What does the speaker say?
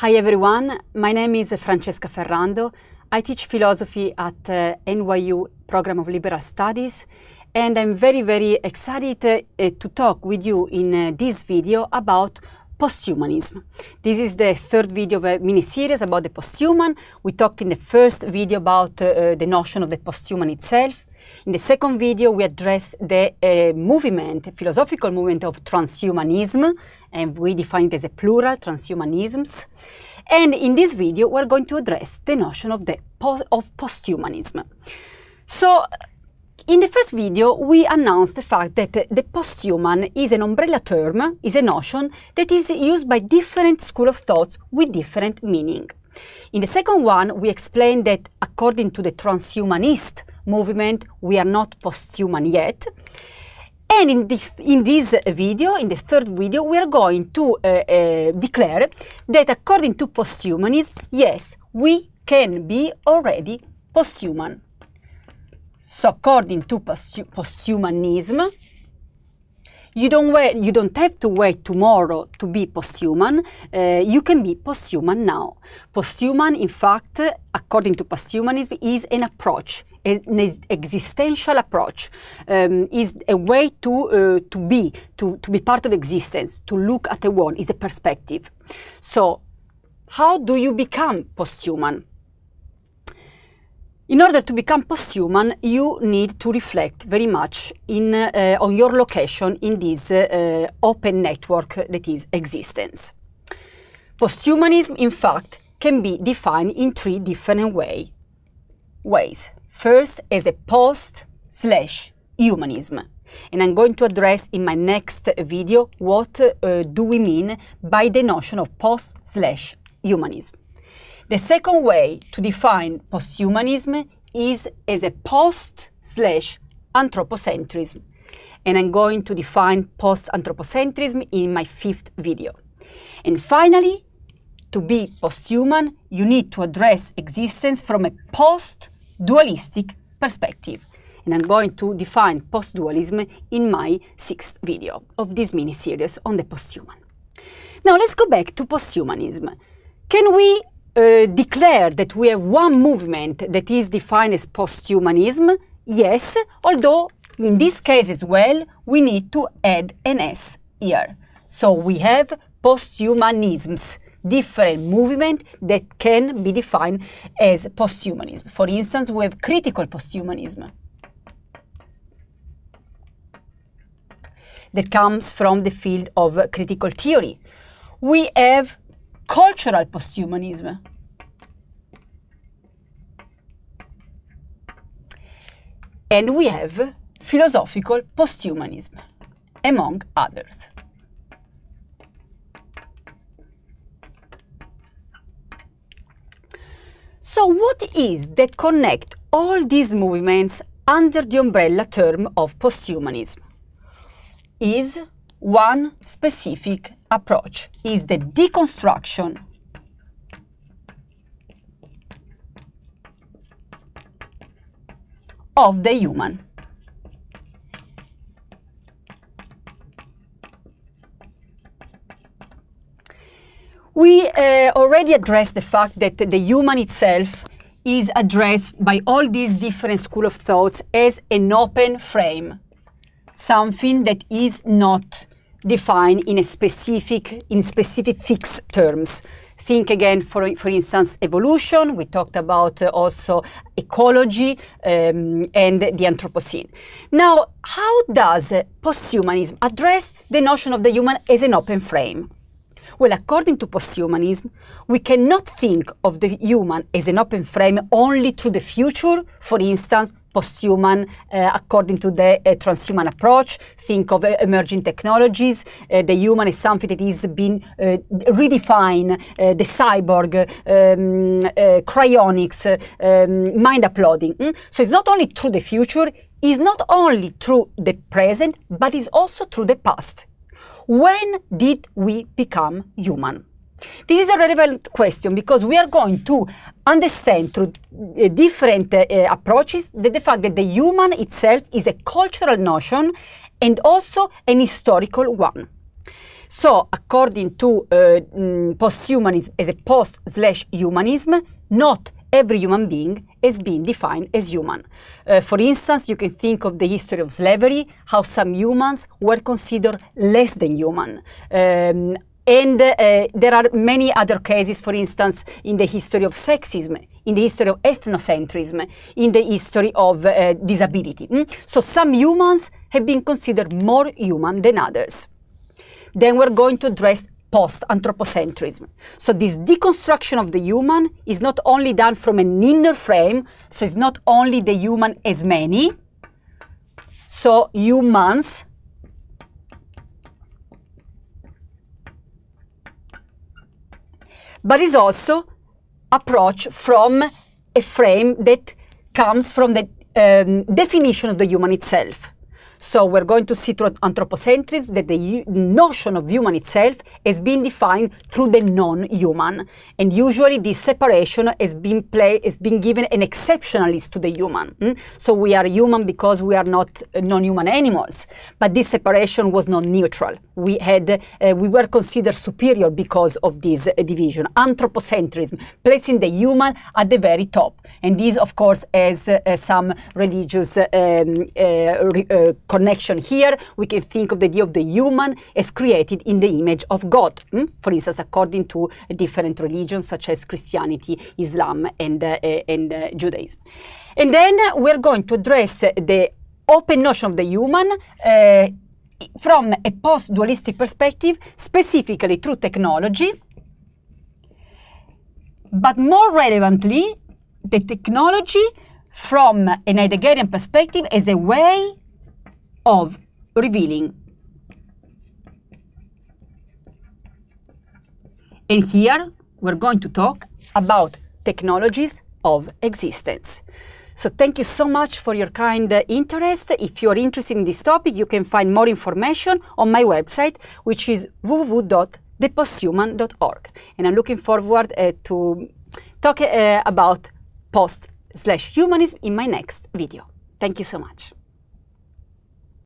Hi everyone, my name is Francesca Ferrando. I teach philosophy at NYU Program of Liberal Studies, and I'm very excited to talk with you in this video about posthumanism. This is the third video of a mini-series about the posthuman. We talked in the first video about the notion of the posthuman itself. In the second video, we addressed the philosophical movement of transhumanism, and we define it as a plural, transhumanisms. And in this video, we're going to address the notion of posthumanism. So, in the first video, we announced the fact that the posthuman is an umbrella term, is a notion that is used by different schools of thoughts with different meaning. In the second one, we explained that according to the transhumanist movement, we are not posthuman yet. And in this video, in the third video, we are going to declare that according to posthumanism, yes, we can be already posthuman. So according to posthumanism, you don't have to wait tomorrow to be posthuman. You can be posthuman now. Posthuman, in fact, according to posthumanism, is an approach, an existential approach. Is a way to be part of existence, to look at the world. Is a perspective. So, how do you become posthuman? In order to become posthuman, you need to reflect very much on your location in this open network that is existence. Posthumanism, in fact, can be defined in three different ways. First, as a post/humanism. And I'm going to address in my next video what do we mean by the notion of post/humanism. The second way to define posthumanism is as a post/anthropocentrism. And I'm going to define post-anthropocentrism in my fifth video. And finally, to be posthuman, you need to address existence from a post-dualistic perspective. And I'm going to define post-dualism in my sixth video of this mini-series on the posthuman. Now let's go back to posthumanism. Can we declare that we have one movement that is defined as posthumanism? Yes, although in this case as well, we need to add an S here. So we have posthumanisms, different movements that can be defined as posthumanism. For instance, we have critical posthumanism that comes from the field of critical theory. We have cultural posthumanism. And we have philosophical posthumanism, among others. So what is that connect all these movements under the umbrella term of posthumanism? Is one specific approach, is the deconstruction of the human. We already addressed the fact that the human itself is addressed by all these different schools of thoughts as an open frame, something that is not defined in specific fixed terms. Think again, for instance, evolution. We talked about also ecology and the Anthropocene. Now, how does posthumanism address the notion of the human as an open frame? Well, according to posthumanism, we cannot think of the human as an open frame only through the future. For instance, posthuman, according to the transhuman approach, think of emerging technologies. The human is something that is being redefined, the cyborg, cryonics, mind uploading. So it's not only through the future, it's not only through the present, but it's also through the past. When did we become human? This is a relevant question because we are going to understand through different approaches the fact that the human itself is a cultural notion and also an historical one. So according to post-humanism as a post/humanism, not every human being has been defined as human. For instance, you can think of the history of slavery, how some humans were considered less than human. And there are many other cases, for instance, in the history of sexism, in the history of ethnocentrism, in the history of disability. So some humans have been considered more human than others. Then we're going to address post-anthropocentrism. So this deconstruction of the human is not only done from an inner frame, so it's not only the human as many, so humans, but is also approach from a frame that comes from the definition of the human itself. So we're going to see through anthropocentrism that the notion of human itself has been defined through the non-human. And usually this separation has been given an exceptionalist to the human. So we are human because we are not non-human animals. But this separation was not neutral. We were considered superior because of this division. Anthropocentrism, placing the human at the very top. And this, of course, has some religious connection here. We can think of the idea of the human as created in the image of God. For instance, according to different religions such as Christianity, Islam, and Judaism. And then we're going to address the open notion of the human from a post-dualistic perspective, specifically through technology, but more relevantly, the technology from an Heideggerian perspective as a way of revealing. And here we're going to talk about technologies of existence. So thank you so much for your kind interest. If you are interested in this topic, you can find more information on my website, which is www.theposthuman.org. And I'm looking forward to talk about post/humanism in my next video. Thank you so much.